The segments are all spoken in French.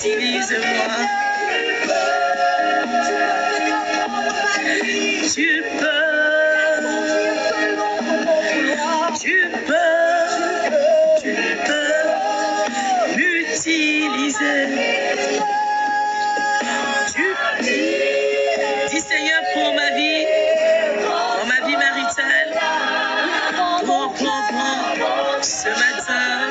Utilise-moi. Tu peux m'utiliser. Dis Seigneur pour ma vie maritale. Prends ce matin.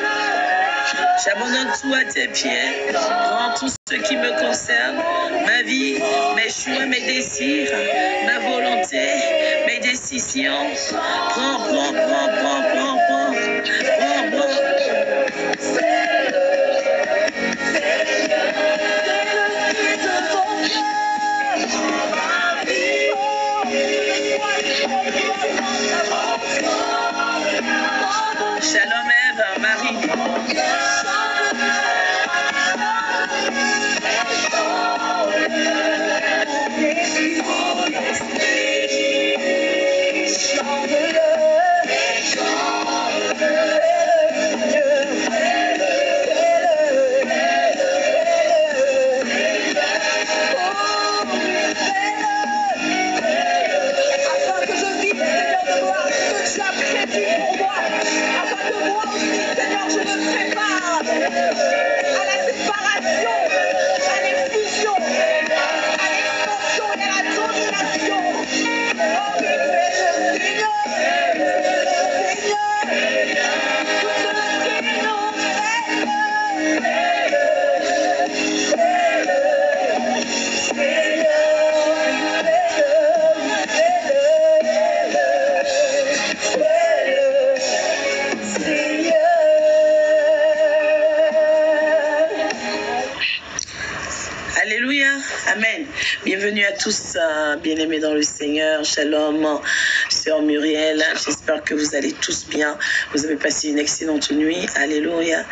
J'abandonne tout à tes pieds. Prends tout ce qui me concerne. Ma vie, mes choix, mes désirs, ma volonté, mes décisions. Prends. Shalom Ève, Marie. Amen. Bienvenue à tous, bien-aimés dans le Seigneur. Shalom, sœur Muriel. J'espère que vous allez tous bien. Vous avez passé une excellente nuit. Alléluia.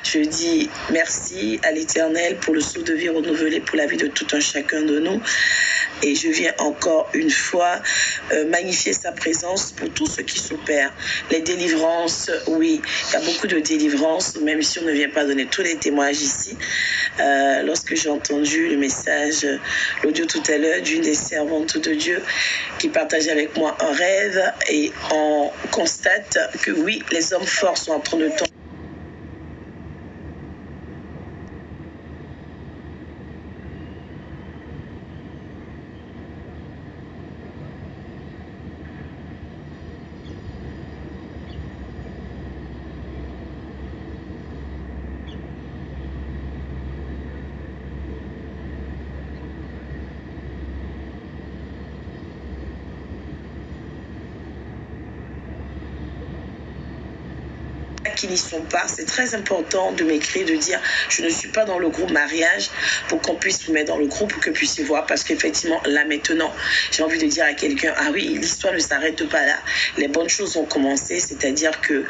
Je dis merci à l'Éternel pour le souffle de vie renouvelé pour la vie de tout un chacun de nous. Et je viens encore une fois magnifier sa présence pour tous ceux qui s'opèrent. Les délivrances, oui, il y a beaucoup de délivrances, même si on ne vient pas donner tous les témoignages ici. Lorsque j'ai entendu le message, l'audio tout à l'heure d'une des servantes de Dieu qui partageait avec moi un rêve, et on constate que oui, les hommes forts sont en train de tomber. Qui n'y sont pas, c'est très important de m'écrire, de dire je ne suis pas dans le groupe mariage, pour qu'on puisse vous mettre dans le groupe, pour que vous puissiez voir, parce qu'effectivement là maintenant j'ai envie de dire à quelqu'un, ah oui, l'histoire ne s'arrête pas là, les bonnes choses ont commencé, c'est-à-dire que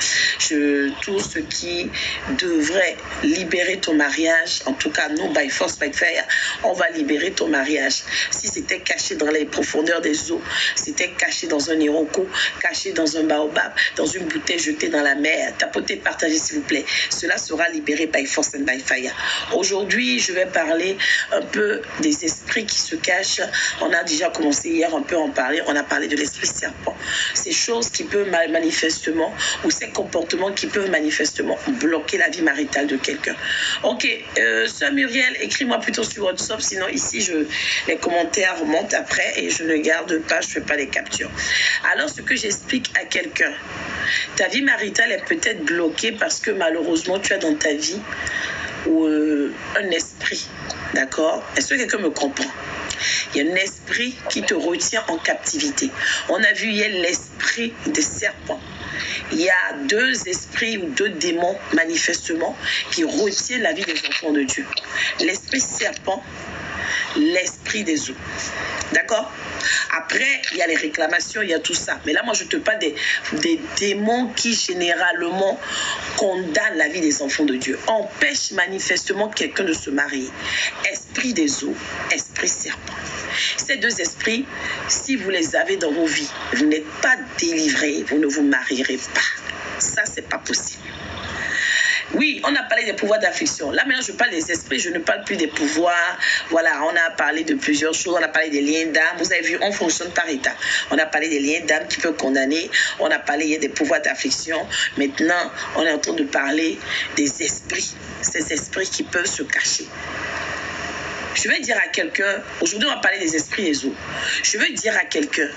tout ce qui devrait libérer ton mariage, en tout cas nous by force by fire, on va libérer ton mariage. Si c'était caché dans les profondeurs des eaux, c'était caché dans un iroko, caché dans un baobab, dans une bouteille jetée dans la mer, tapotez, partagez s'il vous plaît, cela sera libéré by force and by fire. Aujourd'hui je vais parler un peu des esprits qui se cachent. On a déjà commencé hier un peu à en parler, on a parlé de l'esprit serpent, ces choses qui peuvent manifestement, ou ces comportements qui peuvent manifestement bloquer la vie maritale de quelqu'un. Ok, sœur Muriel, écris-moi plutôt sur WhatsApp, sinon ici les commentaires remontent après et je ne garde pas, je ne fais pas les captures. Alors ce que j'explique à quelqu'un, ta vie maritale est peut-être bloquée parce que malheureusement tu as dans ta vie un esprit, d'accord? Est-ce que quelqu'un me comprend? Il y a un esprit qui te retient en captivité. On a vu hier l'esprit des serpents. Il y a deux esprits ou deux démons manifestement qui retiennent la vie des enfants de Dieu. L'esprit serpent, l'esprit des eaux. D'accord? Après, il y a les réclamations, il y a tout ça. Mais là, moi, je te parle des démons qui, généralement, condamnent la vie des enfants de Dieu. Empêchent manifestement quelqu'un de se marier. Esprit des eaux, esprit serpent. Ces deux esprits, si vous les avez dans vos vies, vous n'êtes pas délivrés, vous ne vous marierez pas. Ça, c'est pas possible. Oui, on a parlé des pouvoirs d'affection. Là, maintenant, je parle des esprits, je ne parle plus des pouvoirs. Voilà, on a parlé de plusieurs choses. On a parlé des liens d'âme. Vous avez vu, on fonctionne par état. On a parlé des liens d'âme qui peuvent condamner. On a parlé des pouvoirs d'affection. Maintenant, on est en train de parler des esprits. Ces esprits qui peuvent se cacher. Je vais dire à quelqu'un, aujourd'hui on va parler des esprits des eaux. Je veux dire à quelqu'un,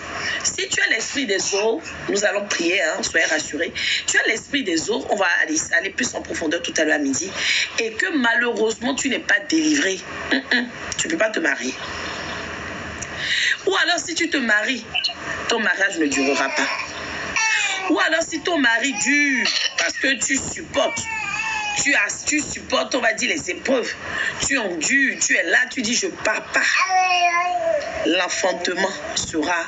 si tu as l'esprit des eaux, nous allons prier, hein, soyez rassurés. Tu as l'esprit des eaux, on va aller plus en profondeur tout à l'heure à midi, et que malheureusement tu n'es pas délivré, tu ne peux pas te marier. Ou alors si tu te maries, ton mariage ne durera pas. Ou alors si ton mari dure parce que tu supportes, tu supportes, on va dire, les épreuves. Tu endures, tu es là, tu dis, je ne pars pas. L'enfantement sera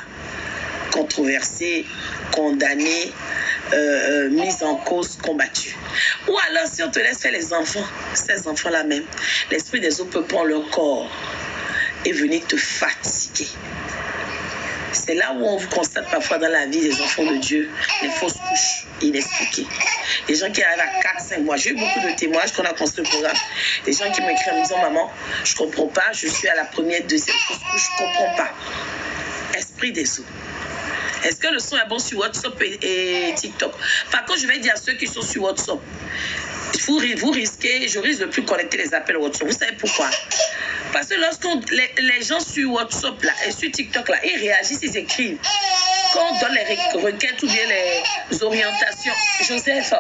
controversé, condamné, mis en cause, combattu. Ou alors, si on te laisse faire les enfants, ces enfants-là même, l'esprit des eaux peut prendre leur corps et venir te fatiguer. C'est là où on constate parfois dans la vie des enfants de Dieu les fausses couches inexpliquées. Les gens qui arrivent à 4-5 mois. J'ai eu beaucoup de témoignages quand on a construit le programme. Des gens qui m'écrivent en me disant, maman, je ne comprends pas, je suis à la première, deuxième fausse couche, je ne comprends pas. Esprit des eaux. Est-ce que le son est bon sur WhatsApp et TikTok? Par contre, je vais dire à ceux qui sont sur WhatsApp, vous risquez, je risque de ne plus connecter les appels WhatsApp. Vous savez pourquoi? Parce que lorsque les gens sur WhatsApp là, et sur TikTok, là, ils réagissent, ils écrivent. Quand on donne les requêtes ou bien les orientations, Joseph,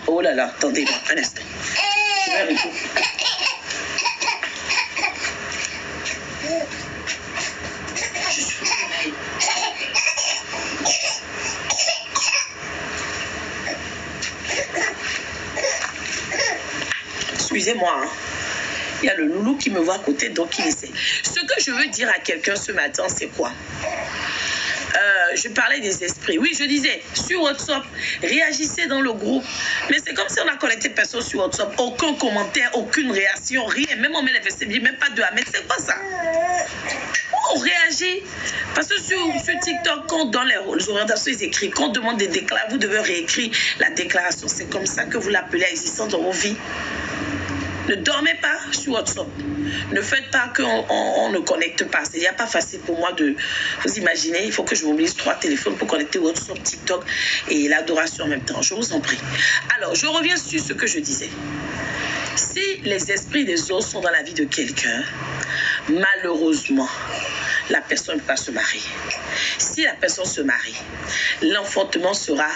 oh là là, attendez-moi un instant. Je vais arrêter. Excusez-moi, hein. Il y a le loulou qui me voit à côté, donc il essaie. Ce que je veux dire à quelqu'un ce matin, c'est quoi? Je parlais des esprits. Oui, je disais, sur WhatsApp, réagissez dans le groupe. Mais c'est comme si on a connecté personne sur WhatsApp. Aucun commentaire, aucune réaction, rien. Même on met les versets, même pas de Amen. C'est quoi ça? On réagit. Parce que sur TikTok, quand on donne les orientations, ils écrivent. Quand on demande des déclarations, vous devez réécrire la déclaration. C'est comme ça que vous l'appelez à existence dans vos vies. Ne dormez pas sur WhatsApp. Ne faites pas qu'on ne connecte pas. Il n'y a pas facile pour moi de vous imaginer. Il faut que je mobilise 3 téléphones pour connecter WhatsApp, TikTok et l'adoration en même temps. Je vous en prie. Alors, je reviens sur ce que je disais. Si les esprits des autres sont dans la vie de quelqu'un, malheureusement, la personne ne peut pas se marier. Si la personne se marie, l'enfantement sera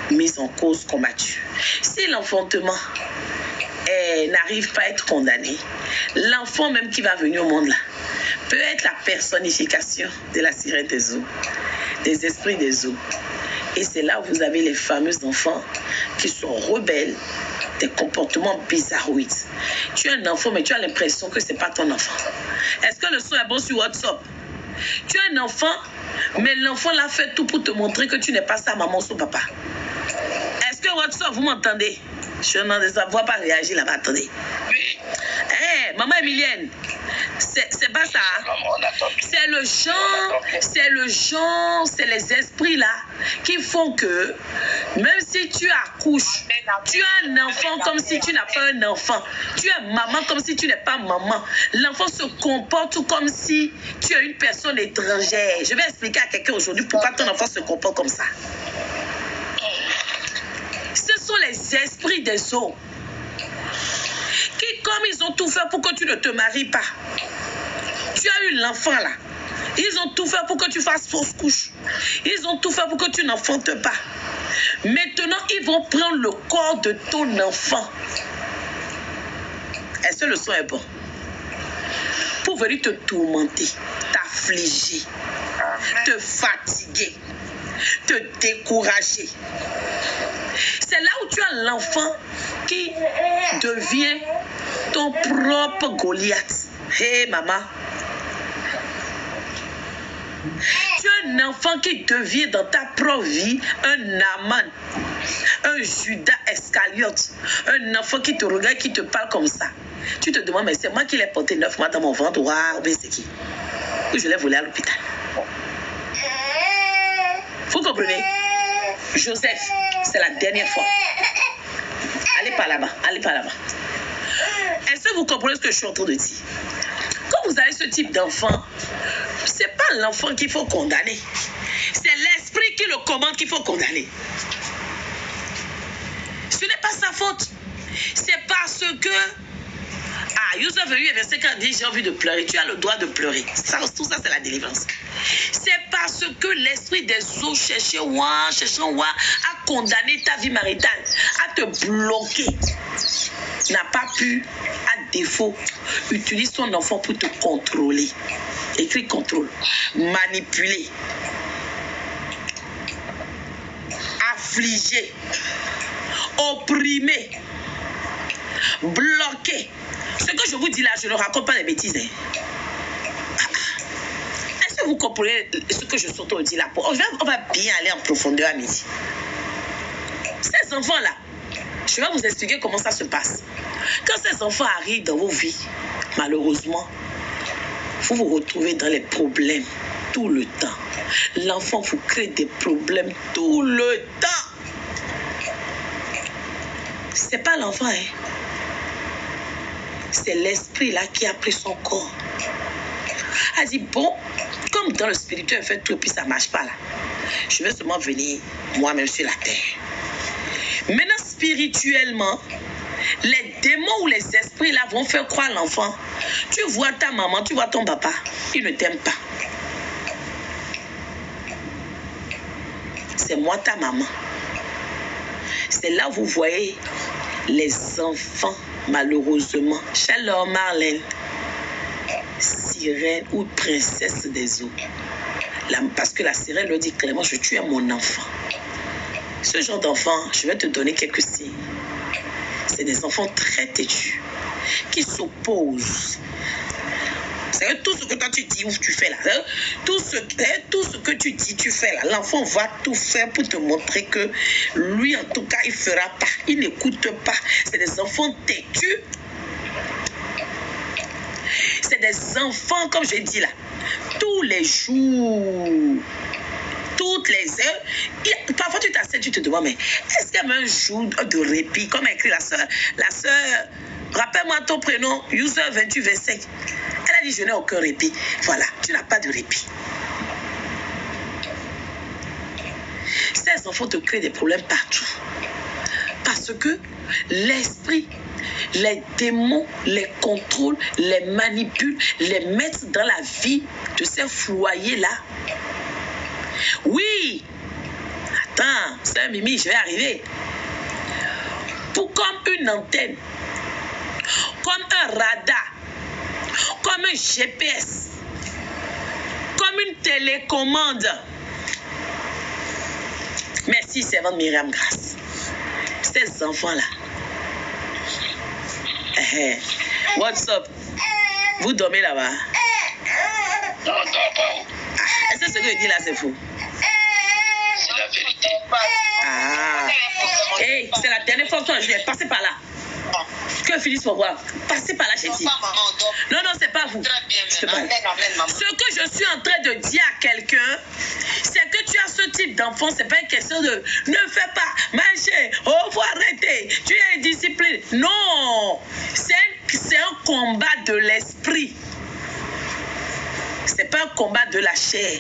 mis en cause, combattu. Si l'enfantement n'arrive pas à être condamné, l'enfant même qui va venir au monde là peut être la personnification de la sirène des eaux, des esprits des eaux. Et c'est là où vous avez les fameux enfants qui sont rebelles, des comportements bizarroïdes. Tu as un enfant, mais tu as l'impression que ce n'est pas ton enfant. Est-ce que le son est bon sur WhatsApp? Tu as un enfant, mais l'enfant l'a fait tout pour te montrer que tu n'es pas sa maman ou son papa. Est-ce que WhatsApp, vous m'entendez? Je ne vois pas réagir là-bas, attendez. Hey, maman Emilienne, c'est pas ça. C'est les esprits là qui font que même si tu accouches, tu as un enfant comme si tu n'as pas un enfant. Tu es maman comme si tu n'es pas maman. L'enfant se comporte comme si tu es une personne étrangère. Je vais expliquer à quelqu'un aujourd'hui pourquoi ton enfant se comporte comme ça. Ce sont les esprits des eaux qui, comme ils ont tout fait pour que tu ne te maries pas, tu as eu l'enfant là, ils ont tout fait pour que tu fasses fausse couche, ils ont tout fait pour que tu n'enfantes pas. Maintenant, ils vont prendre le corps de ton enfant. Est-ce que le son est bon? Pour venir te tourmenter, t'affliger, te fatiguer, te décourager. C'est là où tu as l'enfant qui devient ton propre Goliath. Hé, maman. Tu as un enfant qui devient dans ta propre vie un Aman, un Judas Iscariote, un enfant qui te regarde, qui te parle comme ça. Tu te demandes, mais c'est moi qui l'ai porté 9 mois dans mon ventre, ou bien c'est qui? Ou je l'ai volé à l'hôpital. Vous comprenez? Joseph, c'est la dernière fois. Allez par là-bas. Allez par là-bas. Est-ce que vous comprenez ce que je suis en train de dire? Quand vous avez ce type d'enfant, c'est pas l'enfant qu'il faut condamner. C'est l'esprit qui le commande qu'il faut condamner. Ce n'est pas sa faute. C'est parce que... Ah, Youssef a eu un verset quand il dit j'ai envie de pleurer. Tu as le droit de pleurer. Ça, tout ça, c'est la délivrance. C'est parce que l'esprit des eaux cherchait à condamner ta vie maritale, à te bloquer. N'a pas pu, à défaut, utilise ton enfant pour te contrôler. Écrit contrôle. Manipuler. Affliger. Opprimer. Bloquer. Ce que je vous dis là, je ne raconte pas des bêtises. Est-ce que vous comprenez ce que je suis en train de dire là? On va bien aller en profondeur à midi. Ces enfants-là, je vais vous expliquer comment ça se passe. Quand ces enfants arrivent dans vos vies, malheureusement, vous vous retrouvez dans les problèmes tout le temps. L'enfant vous crée des problèmes tout le temps. C'est pas l'enfant, hein. C'est l'esprit là qui a pris son corps. A dit, bon, comme dans le spirituel, fait tout et puis ça ne marche pas là. Je vais seulement venir moi-même sur la terre. Maintenant, spirituellement, les démons ou les esprits là vont faire croire l'enfant. Tu vois ta maman, tu vois ton papa, ils ne t'aiment pas. C'est moi ta maman. C'est là où vous voyez les enfants, malheureusement. Shalom Marlène, sirène ou princesse des eaux. Parce que la sirène leur dit clairement, je tue mon enfant. Ce genre d'enfant, je vais te donner quelques signes. C'est des enfants très têtus, qui s'opposent. C'est tout ce que toi tu dis ou tu fais là. Tout ce que tu dis, tu fais là. L'enfant va tout faire pour te montrer que lui, en tout cas, il ne fera pas. Il n'écoute pas. C'est des enfants têtus. C'est des enfants, comme je dis là, tous les jours, toutes les heures. Parfois, tu t'assieds, tu te demandes, mais est-ce qu'il y a un jour de répit, comme a écrit la sœur, rappelle-moi ton prénom, User 28-25. Elle a dit, je n'ai aucun répit. Voilà, tu n'as pas de répit. Ces enfants te créent des problèmes partout. Parce que l'esprit, les démons les contrôlent, les manipulent, les mettent dans la vie de ces foyers-là. Oui, attends, c'est un mimi, je vais arriver. Pour comme une antenne, comme un radar, comme un GPS, comme une télécommande. Merci, servante Myriam Grace. Ces enfants-là. What's up? Vous dormez là-bas? Non, non, pas. Est-ce que ce que je dis là, c'est faux? C'est la vérité. Ah. Hey, c'est la dernière fois que je vais passer par là. Que Phyllis pour voir. Passez par là, chez lui. Non, non, c'est pas vous. Ce que je suis en train de dire à quelqu'un, c'est que tu as ce type d'enfant, c'est pas une question de ne fais pas, marcher, oh, faut arrêter, tu es indiscipliné. Non, c'est un combat de l'esprit. C'est pas un combat de la chair.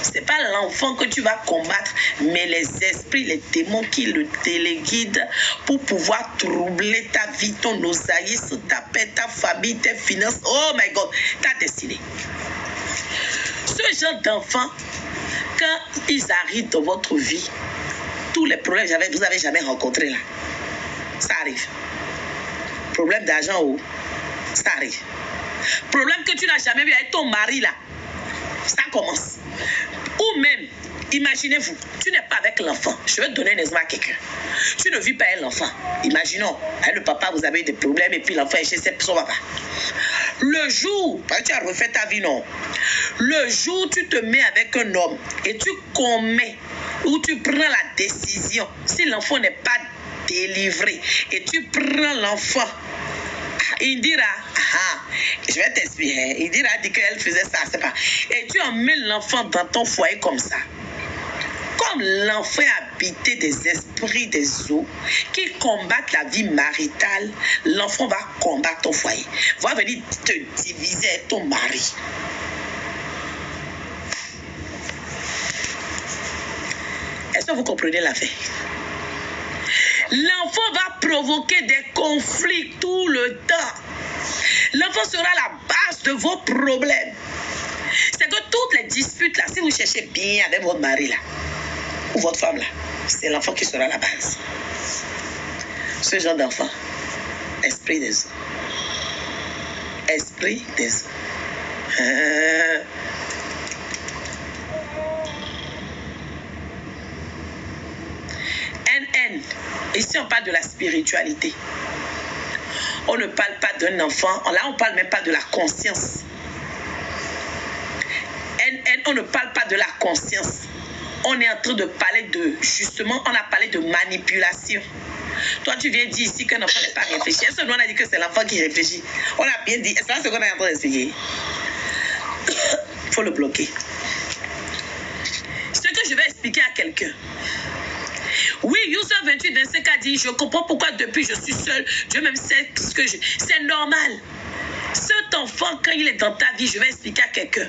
C'est pas l'enfant que tu vas combattre, mais les esprits, les démons qui le téléguident pour pouvoir troubler ta vie, ton osaïs, ta paix, ta famille, tes finances. Oh my God, ta destinée. Ce genre d'enfants, quand ils arrivent dans votre vie, tous les problèmes que vous n'avez jamais rencontrés là, ça arrive. Problème d'argent, oh, ça arrive. Problème que tu n'as jamais vu avec ton mari là, ça commence. Ou même, imaginez-vous, tu n'es pas avec l'enfant. Je vais te donner un exemple à quelqu'un. Tu ne vis pas avec l'enfant. Imaginons, avec le papa, vous avez des problèmes et puis l'enfant est chez son papa. Le jour, tu as refait ta vie, non. Le jour, tu te mets avec un homme et tu commets ou tu prends la décision, si l'enfant n'est pas délivré et tu prends l'enfant, il dira, ah, je vais t'expliquer. Il dira qu'elle faisait ça, c'est pas. Et tu emmènes l'enfant dans ton foyer comme ça. Comme l'enfant a habiter des esprits des eaux qui combattent la vie maritale, l'enfant va combattre ton foyer. Va venir te diviser avec ton mari. Est-ce que vous comprenez l'affaire? L'enfant va provoquer des conflits tout le temps. L'enfant sera la base de vos problèmes. C'est que toutes les disputes là, si vous cherchez bien avec votre mari là, ou votre femme là, c'est l'enfant qui sera la base. Ce genre d'enfant, esprit des eaux. Esprit des eaux. Ici, on parle de la spiritualité. On ne parle pas d'un enfant. Là, on ne parle même pas de la conscience. On ne parle pas de la conscience. On est en train de parler de, justement, on a parlé de manipulation. Toi, tu viens dire ici qu'un enfant n'est pas réfléchi. Est-ce que nous, on a dit que c'est l'enfant qui réfléchit? On a bien dit. C'est ce qu'on est en train d'expliquer. Il faut le bloquer. Ce que je vais expliquer à quelqu'un. Oui, Youssef 28, 25 a dit, je comprends pourquoi depuis je suis seul, Dieu même sait ce que je... C'est normal. Cet enfant, quand il est dans ta vie, je vais expliquer à quelqu'un,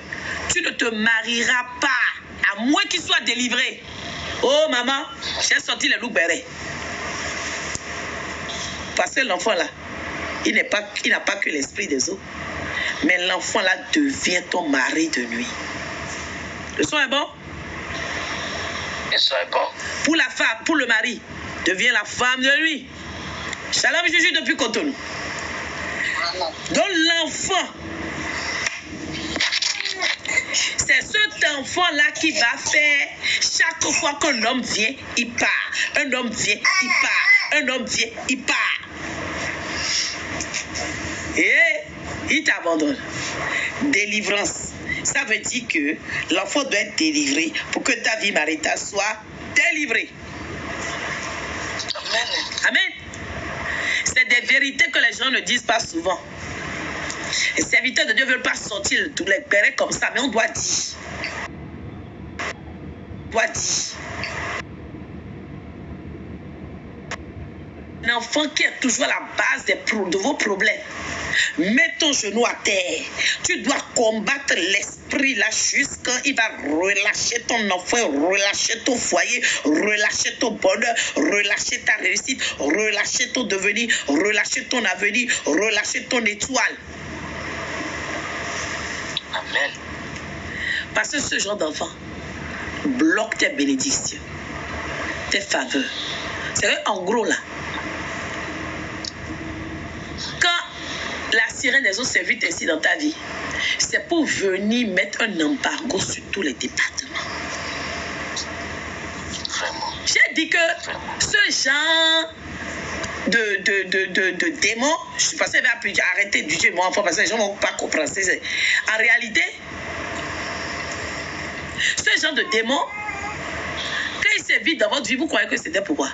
tu ne te marieras pas, à moins qu'il soit délivré. Oh maman, j'ai sorti les loups bérets. Parce que l'enfant là, il n'a pas que l'esprit des eaux. Mais l'enfant là devient ton mari de nuit. Le son est bon? Pour la femme, pour le mari, devient la femme de lui. Shalom Juju depuis Cotonou. Donc l'enfant, c'est cet enfant-là qui va faire, chaque fois qu'un homme vient, il part. Un homme vient, il part. Un homme vient, il part. Et il t'abandonne. Délivrance. Ça veut dire que l'enfant doit être délivré pour que ta vie maritale soit délivrée. Amen. Amen. C'est des vérités que les gens ne disent pas souvent. Les serviteurs de Dieu ne veulent pas sortir tous les bérets comme ça, mais on doit dire. On doit dire. Un enfant qui est toujours à la base de vos problèmes. Mets ton genou à terre. Tu dois combattre l'esprit là jusqu'à il va relâcher ton enfant, relâcher ton foyer, relâcher ton bonheur, relâcher ta réussite, relâcher ton devenir, relâcher ton avenir, relâcher ton étoile. Amen. Parce que ce genre d'enfant bloque tes bénédictions, tes faveurs. C'est vrai, en gros là, quand la sirène des eaux s'invite ainsi dans ta vie, c'est pour venir mettre un embargo sur tous les départements. Vraiment. J'ai dit que ce genre de démon, je pensais que arrêter de dire mon enfant parce que les gens ne vont pas comprendre. En réalité, ce genre de démon, quand il s'invite dans votre vie, vous croyez que c'était pourquoi?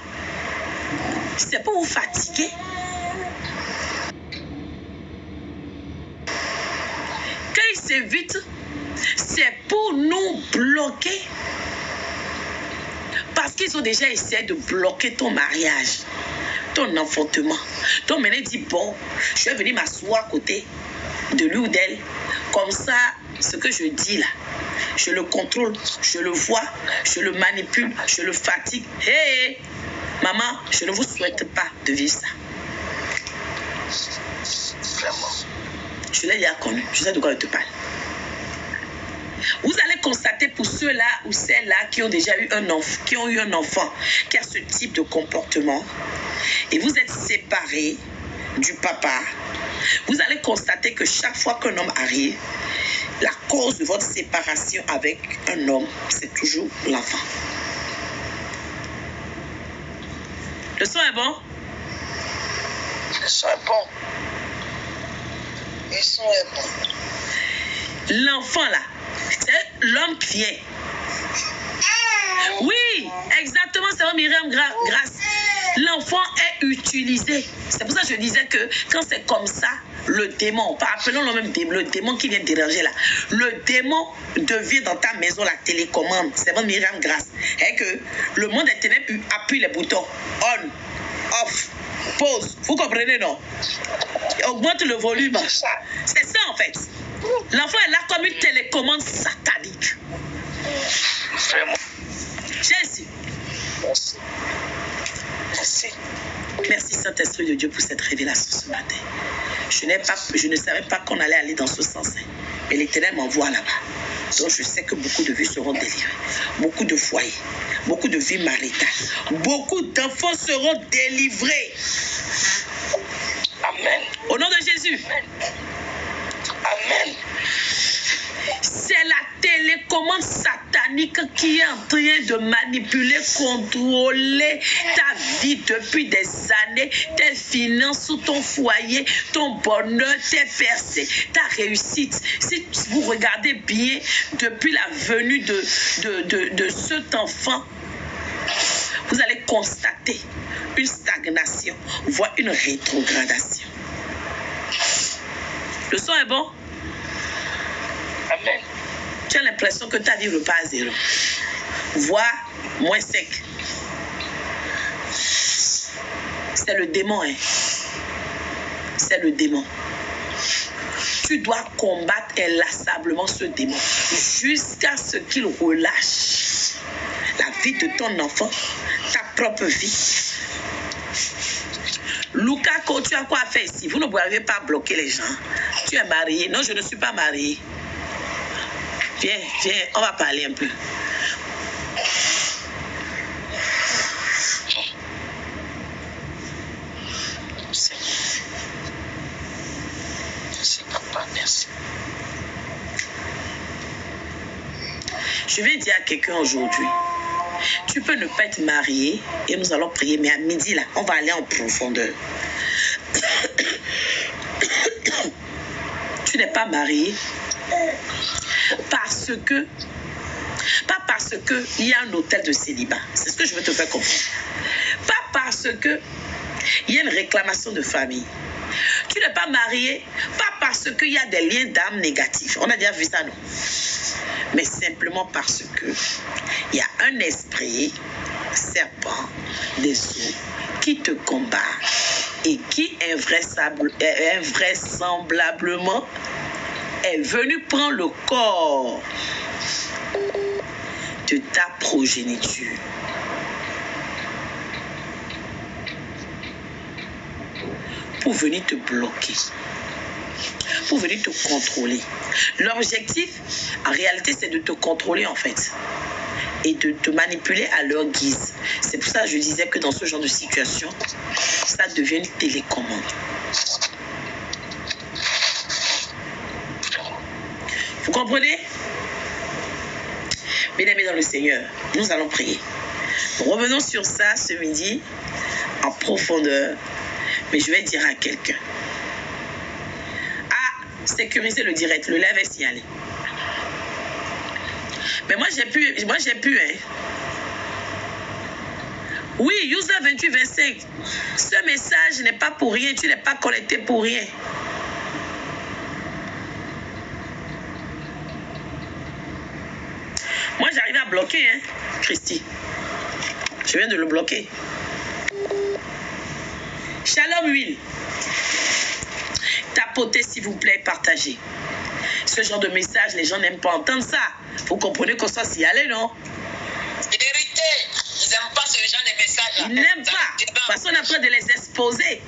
C'est pour vous fatiguer. Quand il s'invite, c'est pour nous bloquer. Parce qu'ils ont déjà essayé de bloquer ton mariage, ton enfantement. Donc maintenant, il dit, bon, je vais venir m'asseoir à côté de lui ou d'elle. Comme ça, ce que je dis là, je le contrôle, je le vois, je le manipule, je le fatigue. Hé, maman, je ne vous souhaite pas de vivre ça. Vraiment. Je l'ai déjà connu, je sais de quoi je te parle. Vous allez constater pour ceux-là ou celles-là qui ont déjà eu un enfant, qui ont eu un enfant qui a ce type de comportement, et vous êtes séparés du papa, vous allez constater que chaque fois qu'un homme arrive, la cause de votre séparation avec un homme, c'est toujours l'enfant. Le son est bon? Le son est bon. Le son est bon. L'enfant là, c'est l'homme qui vient. Oui, exactement, c'est Myriam Grâce. L'enfant est utilisé utiliser. C'est pour ça que je disais que quand c'est comme ça, le démon, appelons-le même le démon qui vient déranger là, le démon devient dans ta maison la télécommande. C'est bon, Myriam Grâce. Et que le monde des ténèbres appuie les boutons on, off, pause. Vous comprenez, non? Augmente le volume. C'est ça en fait. L'enfant est là comme une télécommande satanique. Jésus. Merci. Merci. Merci Saint-Esprit de Dieu pour cette révélation ce matin. Je ne savais pas qu'on allait aller dans ce sens. Mais l'Éternel m'envoie là-bas. Donc je sais que beaucoup de vies seront délivrées. Beaucoup de foyers. Beaucoup de vies maritales. Beaucoup d'enfants seront délivrés. Amen. Au nom de Jésus. Amen. C'est la télécommande satanique qui est en train de manipuler, contrôler ta vie depuis des années, tes finances, ton foyer, ton bonheur, tes percées, ta réussite. Si vous regardez bien, depuis la venue de cet enfant, vous allez constater une stagnation, voire une rétrogradation. Le son est bon? Amen. Tu as l'impression que ta vie repart à zéro, voire moins sec. C'est le démon, hein. C'est le démon. Tu dois combattre inlassablement ce démon jusqu'à ce qu'il relâche la vie de ton enfant, ta propre vie. Lukako, tu as quoi faire ici? Vous ne pouvez pas bloquer les gens. Tu es marié? Non, je ne suis pas marié. Viens, viens, on va parler un peu. Merci, papa, merci. Je vais dire à quelqu'un aujourd'hui, tu peux ne pas être marié et nous allons prier, mais à midi, là, on va aller en profondeur. Tu n'es pas marié parce que, pas parce qu'il y a un hôtel de célibat. C'est ce que je veux te faire comprendre. Pas parce que il y a une réclamation de famille. Tu n'es pas marié, pas parce qu'il y a des liens d'âme négatifs. On a déjà vu ça, non? Mais simplement parce que il y a un esprit serpent des eaux qui te combat et qui invraisemblablement est venu prendre le corps de ta progéniture. Pour venir te bloquer, pour venir te contrôler. L'objectif, en réalité, c'est de te contrôler en fait et de te manipuler à leur guise. C'est pour ça que je disais que dans ce genre de situation, ça devient une télécommande. Vous comprenez? Bien-aimés dans le Seigneur, nous allons prier. Revenons sur ça ce midi en profondeur. Mais je vais dire à quelqu'un. Ah, sécuriser le direct, le live est signalé. Mais moi j'ai pu, hein. Oui, user 2825. Ce message n'est pas pour rien, tu n'es pas connecté pour rien. Moi j'arrive à bloquer, hein, Christy. Je viens de le bloquer. Shalom huile. Tapotez s'il vous plaît, partagez. Ce genre de message, les gens n'aiment pas entendre ça. Vous comprenez qu'on soit signalé, non? Vérité, ils n'aiment pas ce genre de message. Ils n'aiment pas. Parce qu'on est en train de les exposer.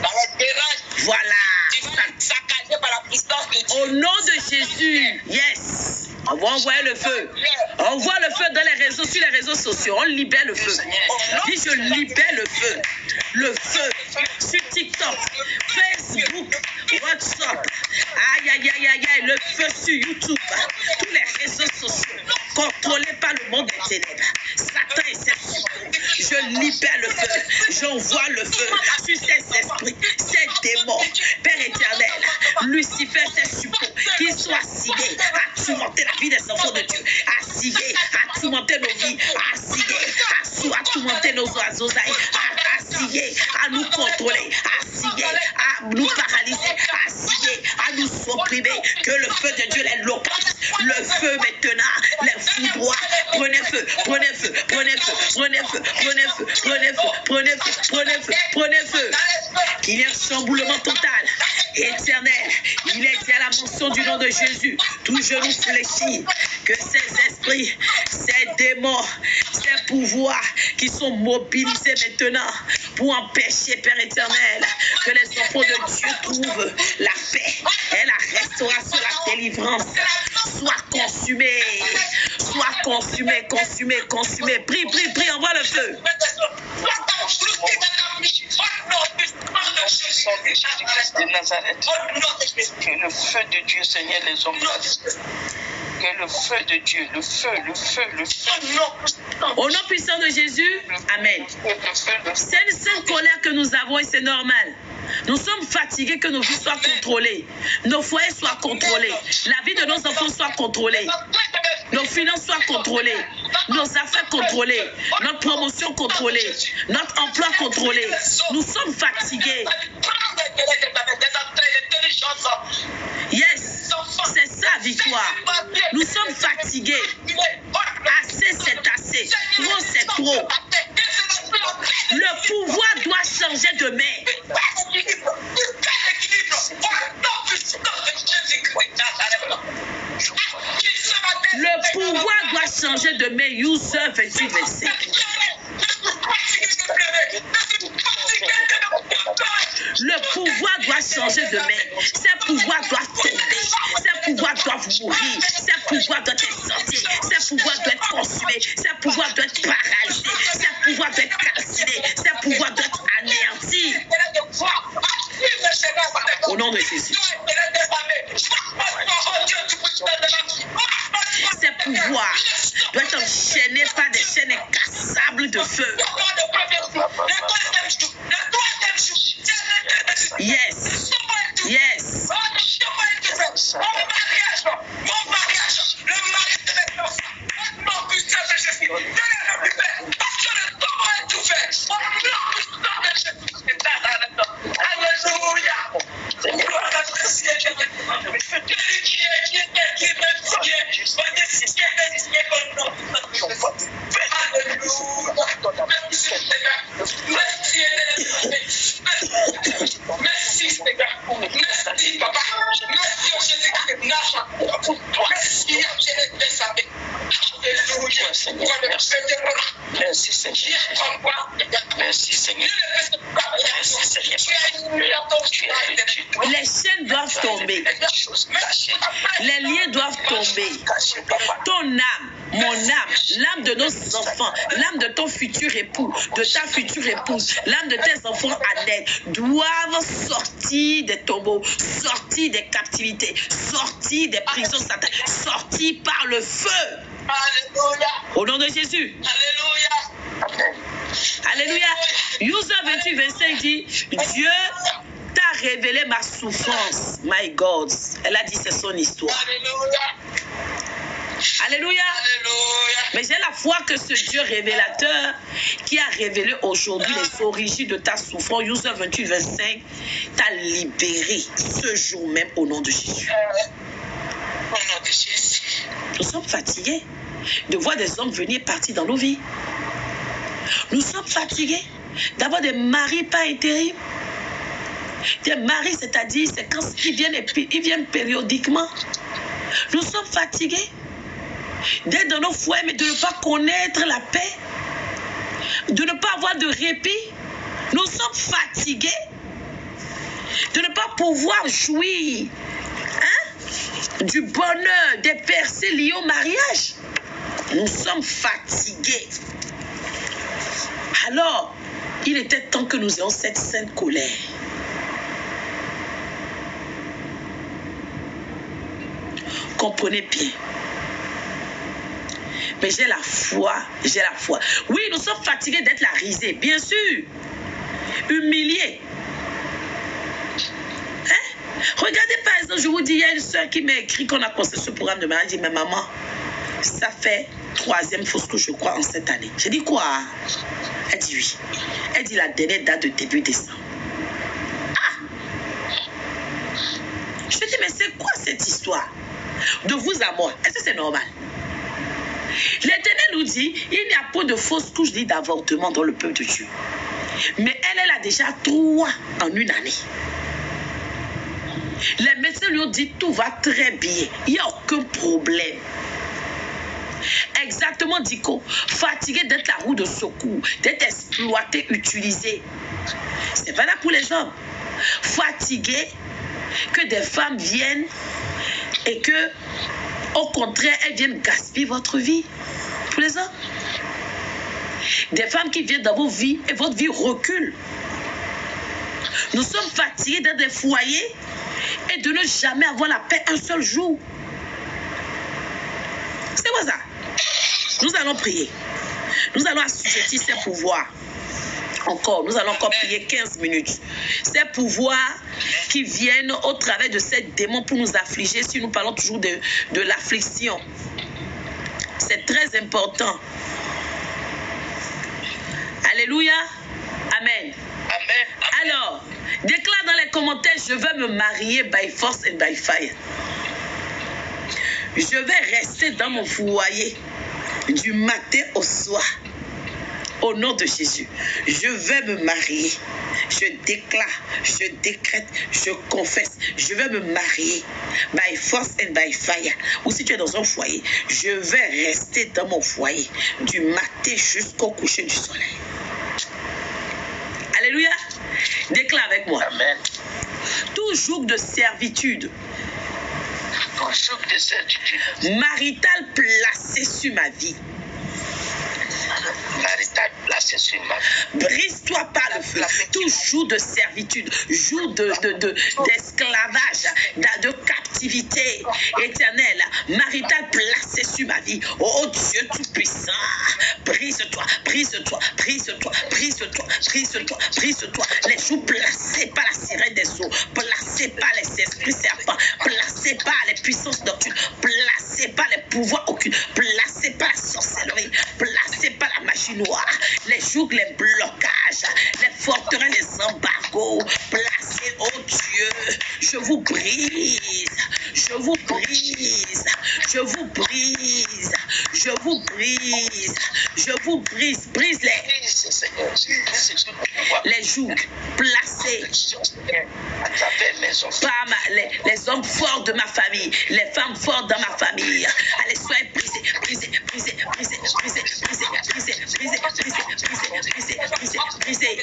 Ça les dérange. Voilà. Tu vas saccager par la puissance de Dieu. Au nom de Jésus. Yes. On va envoyer le feu. On voit le feu dans les réseaux, sur les réseaux sociaux. On libère le feu. Dis, je libère le feu. Le feu sur TikTok, Facebook, WhatsApp. Aïe, aïe, aïe, aïe, aïe. Le feu sur YouTube. Tous les réseaux sociaux. Contrôlés par le monde des ténèbres. Satan et ses suppôts. Je libère le feu. J'envoie le feu sur ces esprits, ces démons. Père éternel, Lucifer, ses suppôts, qu'ils soient sciés à tourmenter la vie des enfants de Dieu, à scier, à tourmenter nos vies, à scier, à tourmenter nos oiseaux, à assigné à nous contrôler, assigné à nous paralyser, assigné à nous supprimer. Que le feu de Dieu les localise. Le feu maintenant, les foudroies. Prenez feu, prenez feu, prenez feu, prenez feu, prenez feu, prenez feu, prenez feu, prenez feu, prenez feu. Qu'il y ait un chamboulement total, éternel. Il est dit à la mention du nom de Jésus, tout genou fléchit, que ces esprits, ces démons, ces pouvoirs qui sont mobilisés maintenant pour empêcher, Père éternel, que les enfants de Dieu trouvent la paix et la restauration, la délivrance, soit consumés, soit consumés, consumés, consumés. Prie, prie, prie, envoie le feu. De Nazareth. Que le feu de Dieu, Seigneur, les embrasse. Que le feu de Dieu, le feu, le feu, le feu. Au nom puissant de Jésus, amen. C'est une sainte colère que nous avons et c'est normal. Nous sommes fatigués que nos vies soient contrôlées, nos foyers soient contrôlés, la vie de nos enfants soit contrôlée, nos finances soient contrôlées, nos affaires contrôlées, notre promotion contrôlée, notre emploi contrôlé. Nous sommes fatigués. Yes, c'est ça, victoire. Nous sommes fatigués. Assez, c'est assez. Trop, c'est trop. Le pouvoir doit changer de main. Le pouvoir doit changer de main. User 28-25. Le pouvoir doit changer de main. Ces pouvoirs doivent tomber. Ces pouvoirs doivent mourir. Ces pouvoirs doivent être sortis. Ces pouvoirs doivent être consumés. Ces pouvoirs doivent être paralysés. Ces pouvoirs doivent être calcinés. Ces pouvoirs doivent être anéantis. Au nom de Jésus. Ces pouvoirs doivent être enchaînés par des chaînes incassables de feu. Yes. Yes. Les chaînes doivent tomber. Les liens doivent tomber. Ton âme, mon âme, l'âme de nos enfants, l'âme de ton futur époux, de ta future épouse, l'âme de tes enfants Annette, doivent sortir des tombeaux, sortir des captivités, sortir des prisons sataniques, sortir par le feu. Alléluia. Au nom de Jésus. Alléluia. Alléluia. User 28-25 dit, Dieu t'a révélé ma souffrance. My God. Elle a dit c'est son histoire. Alléluia. Alléluia. Alléluia. Mais j'ai la foi que ce Dieu révélateur qui a révélé aujourd'hui les origines de ta souffrance, User 28-25, t'a libéré ce jour même au nom de Jésus. Au nom de Jésus. Nous sommes fatigués de voir des hommes venir partir dans nos vies. Nous sommes fatigués d'avoir des maris pas intérim. Des maris, c'est-à-dire, c'est quand ils viennent périodiquement. Nous sommes fatigués d'être dans nos foyers, mais de ne pas connaître la paix, de ne pas avoir de répit. Nous sommes fatigués de ne pas pouvoir jouir du bonheur, des percées liées au mariage. Nous sommes fatigués. Alors, il était temps que nous ayons cette sainte colère. Comprenez bien. Mais j'ai la foi, j'ai la foi. Oui, nous sommes fatigués d'être la risée, bien sûr. Humiliés. Regardez par exemple, je vous dis, il y a une soeur qui m'a écrit qu'on a construit ce programme de mariage. Elle dit, mais maman, ça fait 3e fois que je crois en cette année. J'ai dit quoi? Elle dit oui. Elle dit la dernière date de début décembre. Ah! Je dis, mais c'est quoi cette histoire? De vous à moi, est-ce que c'est normal? L'Éternel nous dit, il n'y a pas de fausse couche dite d'avortement dans le peuple de Dieu. Mais elle a déjà 3 en une année. Les médecins lui ont dit, tout va très bien. Il n'y a aucun problème. Exactement, Dico. Fatigué d'être la roue de secours, d'être exploité, utilisé. C'est valable pour les hommes. Fatigué que des femmes viennent et que, au contraire, elles viennent gaspiller votre vie. Pour les hommes. Des femmes qui viennent dans vos vies et votre vie recule. Nous sommes fatigués dans des foyers et de ne jamais avoir la paix un seul jour. C'est quoi ça? Nous allons prier. Nous allons assujettir ces pouvoirs. Nous allons encore prier 15 minutes. Ces pouvoirs qui viennent au travers de ces démons pour nous affliger, si nous parlons toujours de l'affliction. C'est très important. Alléluia. Amen. Amen. Alors, déclare dans les commentaires, je vais me marier by force and by fire. Je vais rester dans mon foyer du matin au soir. Au nom de Jésus, je vais me marier. Je déclare, je décrète, je confesse. Je vais me marier by force and by fire. Ou si tu es dans un foyer, je vais rester dans mon foyer du matin jusqu'au coucher du soleil. Alléluia. Déclare avec moi. Amen. Tout joug de servitude. Tout joug de servitude. Marital placé sur ma vie. Marital placé sur ma vie. Brise-toi par le feu. Tout jour de servitude, jour d'esclavage, de captivité éternelle, marital placé sur ma vie. Oh Dieu Tout-Puissant, brise-toi, brise-toi, brise-toi, brise-toi, brise-toi, brise-toi. Les jours placés par la sirène des eaux, placés par les esprits serpents, placés par les puissances nocturnes, placés par les pouvoirs occultes, placés par la sorcellerie, placés par la magie noire, les jougs, les blocages, les forteresses, les embargos, placés, oh Dieu, je vous brise, je vous brise, je vous brise, je vous brise, je vous brise, brise-les. Les jougs placés par les hommes forts de ma famille, les femmes fortes dans ma famille, allez, soyez brisés, brisés, brisés, brisés, brisés, brisés, brisés, brisés, brisés, brisés, brisés.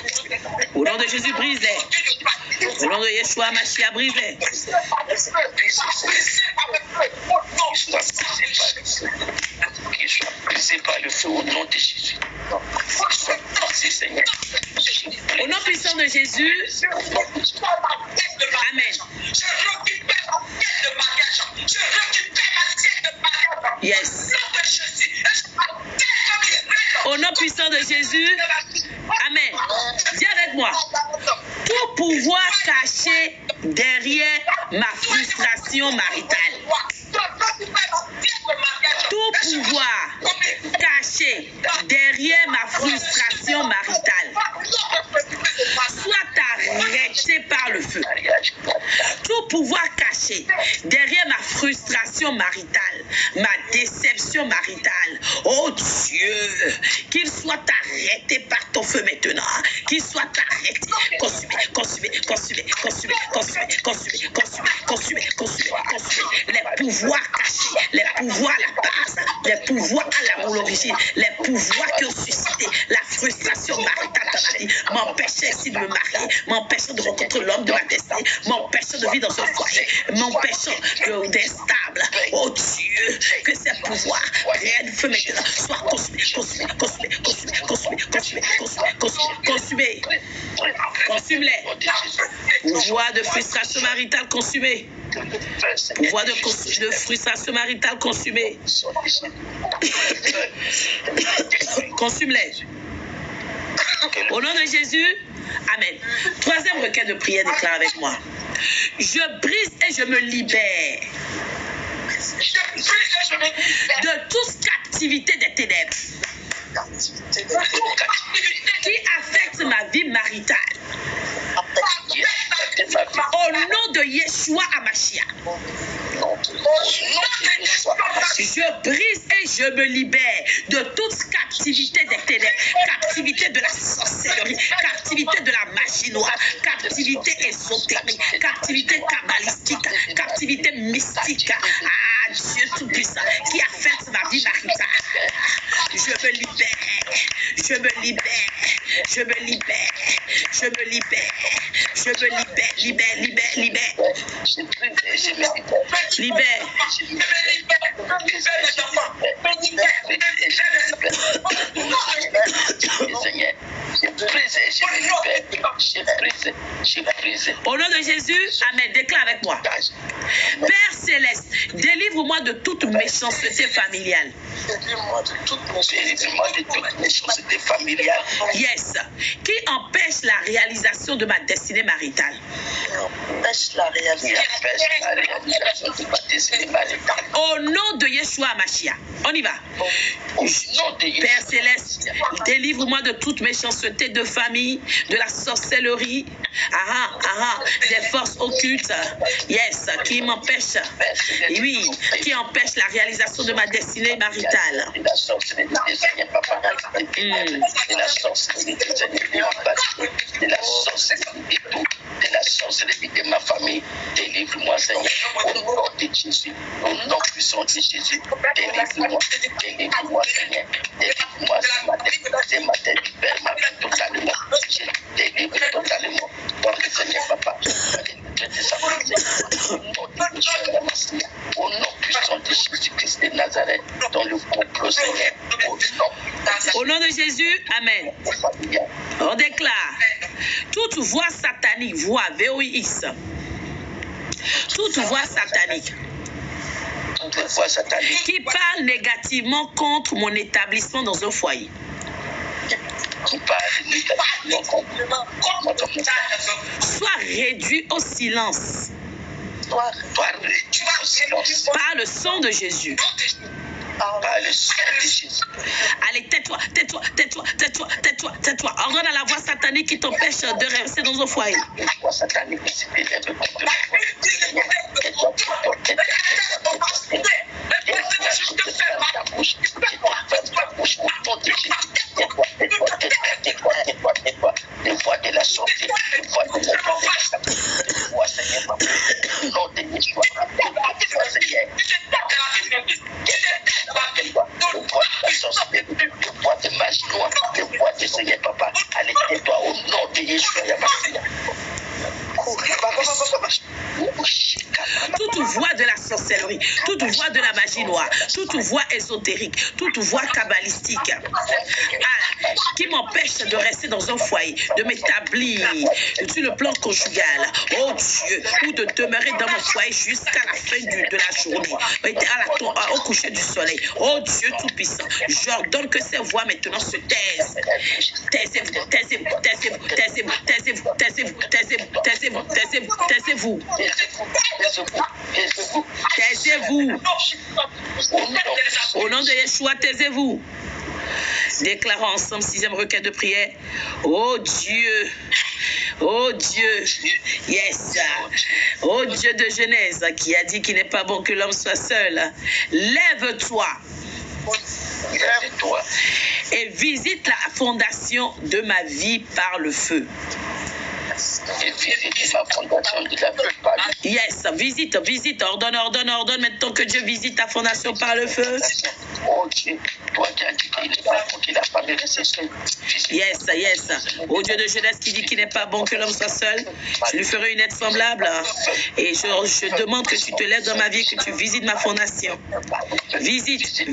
Au nom de Jésus, brisez. Au nom de Yeshua, Mashiach, brisez. Qu'il soit brisé par le feu au nom de Jésus. Au nom puissant de Jésus. Amen. Yes. Au nom puissant de Jésus. Amen. Dis avec moi. Tout pouvoir caché derrière ma frustration maritale. Tout pouvoir caché derrière ma frustration maritale soit arrêté par le feu. Tout pouvoir caché derrière ma frustration maritale, ma déception maritale, oh Dieu, qu'il soit arrêté par ton feu maintenant, qu'il soit arrêté, consumé, consumé, consumé, consumé, consumé, consumé, consumé, consumé, consumé, consumé, les pouvoirs cachés, les pouvoirs à la base, les pouvoirs à l'origine, les pouvoirs qui ont suscité la frustration maritale dans ma vie, m'empêcher ici de me marier, m'empêchant de rencontrer l'homme de ma destinée, m'empêchant de vivre dans un foyer, m'empêchant d'être stable. Oh Dieu, que ces pouvoirs prennent feu maintenant, soient consumés, consumés, consumés, consumés, consumés, consumés, consumés, consumés, consumés. Consume-les. Pouvoir de frustration maritale consumé. Pouvoir de frustration maritale consumé. Consume-les. Au nom de Jésus, amen. Troisième requête de prière, déclare avec moi. Je brise et je me libère de toute captivité des ténèbres. qui affecte ma vie maritale. Au nom de Yeshua Hamashiach. Je brise et je me libère de toute captivité des ténèbres, captivité de la sorcellerie, captivité de la magie noire, captivité ésotérique, captivité kabbalistique, captivité mystique. Ah, Dieu Tout-Puissant, qui affecte ma vie maritale. Je me libère, je me libère, je me libère, je me libère, je me libère, libère, libère, libère. Libère. Au nom de Jésus, amen. Déclare avec moi. Père Céleste, délivre-moi de toute méchanceté familiale. Délivre-moi de toute méchanceté familiale. Yes. Qui empêche la réalisation de ma destinée maritale. Au nom de Yeshua Hamashiach. On y va. Père Céleste, délivre-moi de toute méchanceté de famille, de la sorcellerie, des forces occultes. Yes, qui m'empêche. Oui, qui empêche la réalisation de ma destinée maritale. De la sorcellerie de ma famille, délivre-moi, Seigneur, au nom de Jésus, au nom puissant de Jésus, délivre-moi, Seigneur, délivre-moi, c'est ma tête, libère ma vie totalement, je délivre totalement, donc Seigneur, Papa, au nom puissant de Jésus-Christ de Nazareth, dans le complot, Seigneur, au nom de Jésus, amen. On déclare toute voix satanique, voix VOIX, toute voix satanique qui parle négativement contre mon établissement dans un foyer. Soit réduit au silence par le sang de Jésus. Allez, tais-toi, tais-toi, tais-toi, tais-toi, tais-toi, tais-toi. Ordonne à la voix satanique qui t'empêche de rester dans un foyer. Les voix de la sortie, les voix de la voix, Seigneur, nom de Yeshua, le voix de magie noire, le voix de Seigneur, Papa, allez, tais-toi au nom de Yeshua, toute voix de la sorcellerie, toute voix de la magie noire, toute voix ésotérique, toute voix kabbalistique qui m'empêche de rester dans un foyer, de m'établir sur le plan conjugal, oh Dieu, ou de demeurer dans mon foyer jusqu'à la fin de la journée, au coucher du soleil. Oh Dieu Tout-Puissant, j'ordonne que ces voix maintenant se taisent. Taisez-vous, taisez-vous, taisez-vous, taisez-vous, taisez-vous, taisez-vous, taisez-vous, taisez-vous, taisez-vous, taisez-vous. Taisez-vous. Au nom de Yeshua, taisez-vous. Déclarons ensemble 6e requête de prière. Oh Dieu, oh Dieu, yes, oh Dieu de Genèse qui a dit qu'il n'est pas bon que l'homme soit seul. Lève-toi. Lève-toi et visite la fondation de ma vie par le feu. Yes, visite, ordonne maintenant que Dieu visite ta fondation par le feu. Yes. Au Dieu de Genèse qui dit qu'il n'est pas bon que l'homme soit seul, je lui ferai une aide semblable. Et je demande que tu te lèves dans ma vie et que tu visites ma fondation. Visite.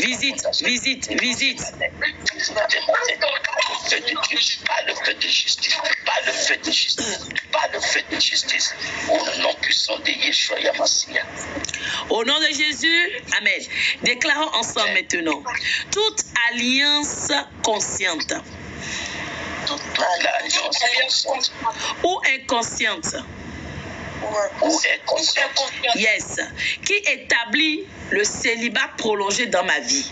Pas le feu de justice, pas le feu de justice, pas le feu de justice. Au nom puissant de Yeshua Yamassia. Au nom de Jésus, amen. Déclarons ensemble maintenant toute alliance consciente ou inconsciente. Yes, qui établit le célibat prolongé dans ma vie.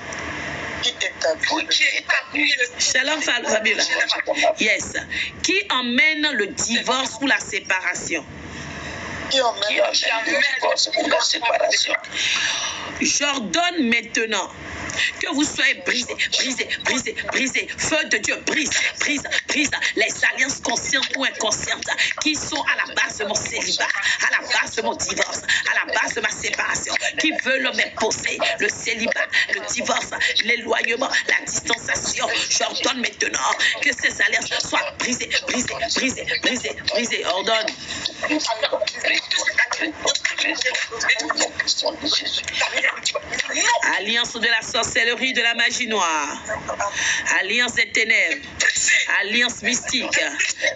Shalom Fabiola. Yes. Qui emmène le divorce ou la séparation? Qui emmène le divorce ou la séparation? J'ordonne maintenant que vous soyez brisés, feu de Dieu, brise les alliances conscientes ou inconscientes qui sont à la base de mon célibat, à la base de mon divorce, à la base de ma séparation, qui veulent m'imposer le célibat, le divorce, l'éloignement, la distanciation. J'ordonne maintenant que ces alliances soient brisées, ordonne. Alliance de la sorcellerie, de la magie noire, alliance des ténèbres, alliance mystique,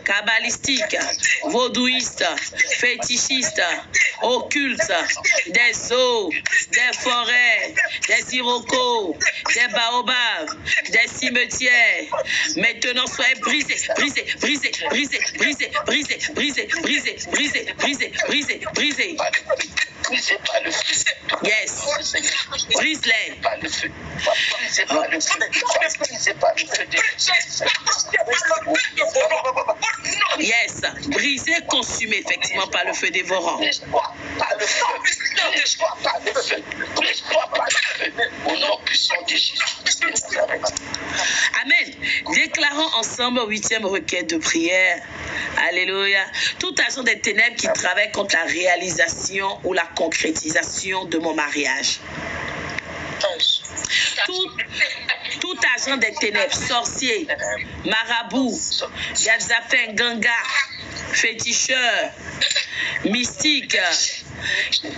kabbalistique, vaudouiste, fétichiste, occulte, des eaux, des forêts, des irocos, des baobabs, des cimetières. Maintenant soyez brisés. Yes. Brise-les. Yes. Brisé, consumé effectivement par le feu dévorant. Amen. Déclarons ensemble 8e requête de prière. Alléluia. Tout agent des ténèbres qui travaille contre la réalisation ou la concrétisation de mon mariage. Tout agent des ténèbres, sorcier, marabout, Yazafin, ganga, féticheur, mystique,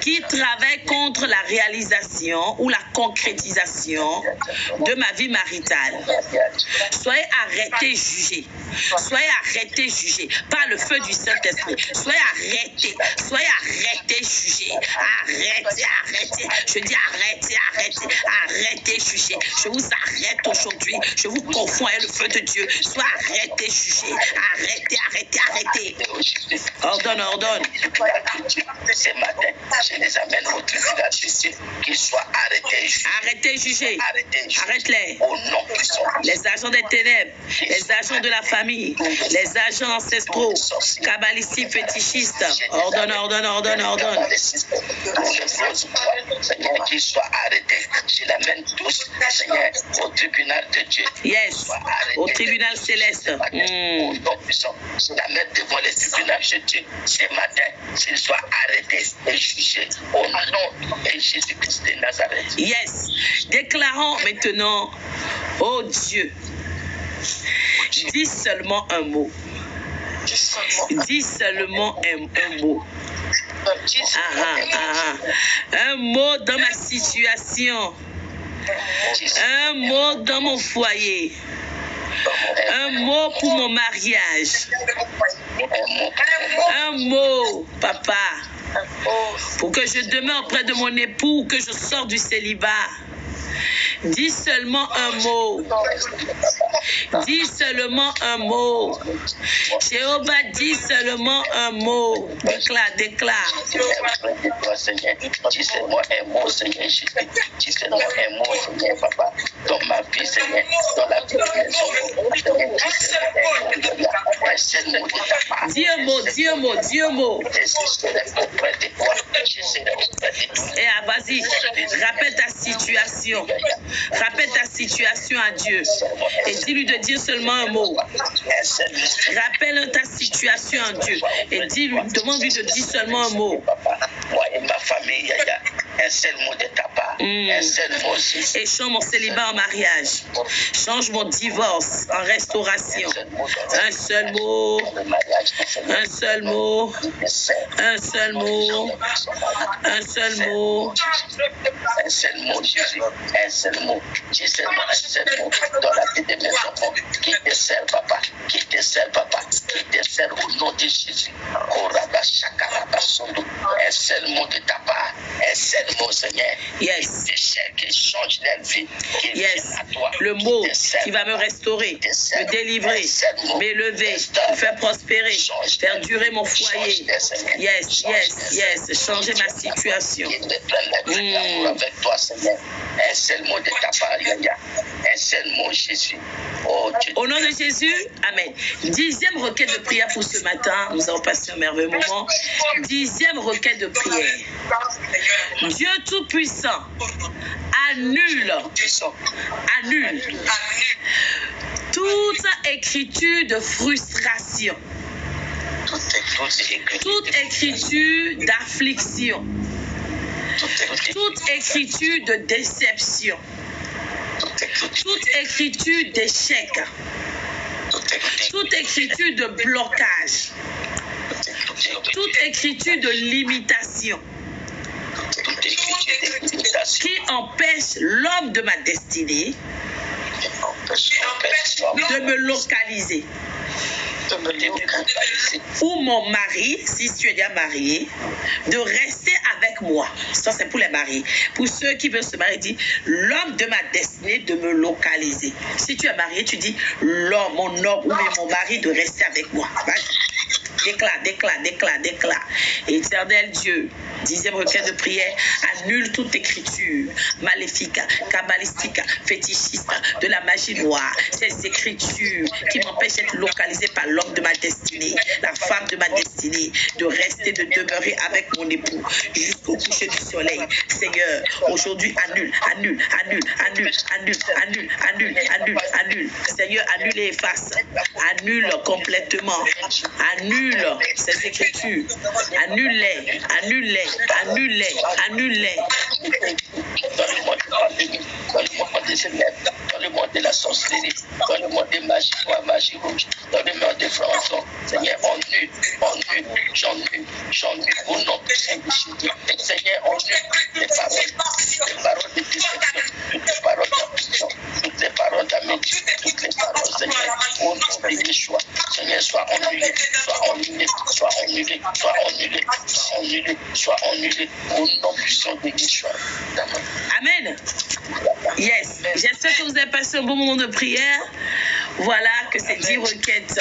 qui travaille contre la réalisation ou la concrétisation de ma vie maritale. Soyez arrêtés, jugés. Soyez arrêtés, jugés par le feu du Saint-Esprit. Soyez arrêtés, jugés. Arrêtez. Je dis arrêtez, jugés. Je vous arrête aujourd'hui. Je vous confonds avec le feu de Dieu. Soyez arrêtés, jugés. Arrêtez. Ordonne. Ce matin, je les amène au tribunal justice, qu'ils soient arrêtés. Arrêtez, jugés. Arrête-les. Au nom puissant. Les agents des ténèbres, les agents de la famille, les agents ancestraux, kabbalistiques, fétichistes. Ordonne. Seigneur, qu'ils soient arrêtés. Je l'amène tous, Seigneur, au tribunal de Dieu. Yes, au tribunal céleste. Au nom puissant. Je l'amène devant les tribunaux de Dieu. Ce matin, qu'ils soient arrêtés et jugés au nom de Jésus-Christ de Nazareth. Yes. Déclarons maintenant, oh Dieu, dis seulement un mot. Dis seulement un mot. Un mot dans ma situation. Un mot dans mon foyer. Un mot pour mon mariage. Un mot, papa, pour que je demeure près de mon époux, que je sors du célibat. Dis seulement un mot. Dis seulement un mot. Jéhovah, dis seulement un mot. Déclare. Dis seulement un mot, Seigneur Jésus. Dis seulement un mot, Seigneur Papa. Dans ma vie, Seigneur. Dans la vie de dis un mot. Et vas-y, rappelle ta situation. Rappelle ta situation à Dieu. Et dis-lui de dire seulement un mot. Rappelle ta situation à Dieu. Et demande-lui de dire seulement un mot. Moi et ma famille, il y a un seul mot de ta part. Un seul mot. Et change mon célibat en mariage. Change mon divorce en restauration. Un seul mot. Un seul mot. Un seul mot. Un seul mot. Un seul mot, Jésus. Un seul mot. Dis seulement un seul mot dans la vie de mes enfants. Qui te sert, papa. Qui te sert, papa. Qui te sert au nom de Jésus. Un seul mot de ta part. Un seul mot, Seigneur. Yes. Qui change leur vie. Yes. Le mot qui va me restaurer, me délivrer, m'élever, me faire prospérer, faire durer mon foyer. Yes, yes, yes. Changer ma situation. Avec toi, Seigneur. Un seul mot de ta part, un seul mot, Jésus. Oh, au nom de Jésus, amen. 10e requête de prière pour ce matin. Nous avons passé un merveilleux moment. 10e requête de prière. Dieu Tout-Puissant, annule toute écriture de frustration, toute écriture d'affliction, toute écriture de déception, toute écriture d'échec, toute écriture de blocage, toute écriture de limitation qui empêche l'homme de ma destinée de me localiser. Ou mon mari, si tu es déjà marié, de rester avec moi. Ça, c'est pour les mariés. Pour ceux qui veulent se marier, dit l'homme de ma destinée de me localiser. Si tu es marié, tu dis l'homme, mon homme ou bien mon mari de rester avec moi. Déclare, déclare, déclare, déclare. Éternel Dieu, 10e requête de prière, annule toute écriture maléfique, kabbalistique, fétichiste, de la magie noire, ces écritures qui m'empêchent d'être localisée par l'homme de ma destinée, la femme de ma destinée, de rester, de demeurer avec mon époux jusqu'au coucher du soleil. Seigneur, aujourd'hui, annule, annule, annule, annule, annule, annule, annule, annule, annule. Seigneur, annule et efface. Annule complètement. Annule ces écritures. Annule-les, annule-les, annule-les, annule-les. Dans le monde de la sorcellerie, dans le monde de magie rouge, dans le monde des francs-maçons, Seigneur, ennule, j'ennule, au nom de Saint-Michel. Seigneur, ennule les paroles de déception, toutes les paroles d'ambition, toutes les paroles d'amitié, toutes les paroles, Seigneur, au nom de Yeshua. Seigneur, sois ennulé, sois ennulé, sois ennulé, sois ennulé, sois ennulé, sois ennulé, au nom puissant de Yeshua. Amen. Yes. J'espère que vous avez passé un bon moment de prière. Voilà que ces 10 requêtes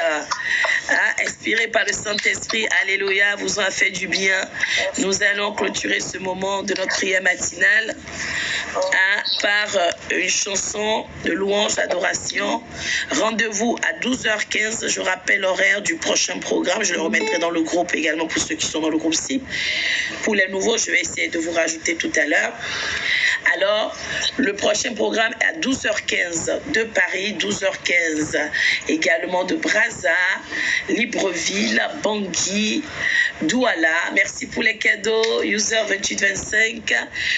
inspirées par le Saint-Esprit, alléluia, vous ont fait du bien. Nous allons clôturer ce moment de notre prière matinale par une chanson de louange, d'adoration. Rendez-vous à 12h15. Je rappelle l'horaire du prochain programme. Je le remettrai dans le groupe également pour ceux qui sont dans le groupe cible. Pour les nouveaux, je vais essayer de vous rajouter tout à l'heure. Alors, le prochain programme est à 12h15 de Paris, 12h15 également de Brazza, Libreville, Bangui, Douala. Merci pour les cadeaux. User 2825,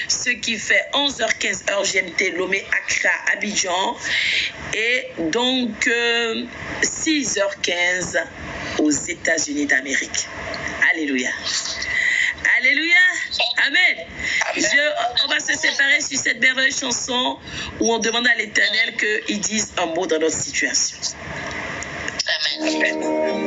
ce qui fait 11h15 heure GMT, Lomé, Accra, Abidjan. Et donc 6h15 aux États-Unis d'Amérique. Alléluia. Alléluia. Amen. On va se séparer sur cette merveilleuse chanson où on demande à l'Éternel qu'il dise un mot dans notre situation. Amen.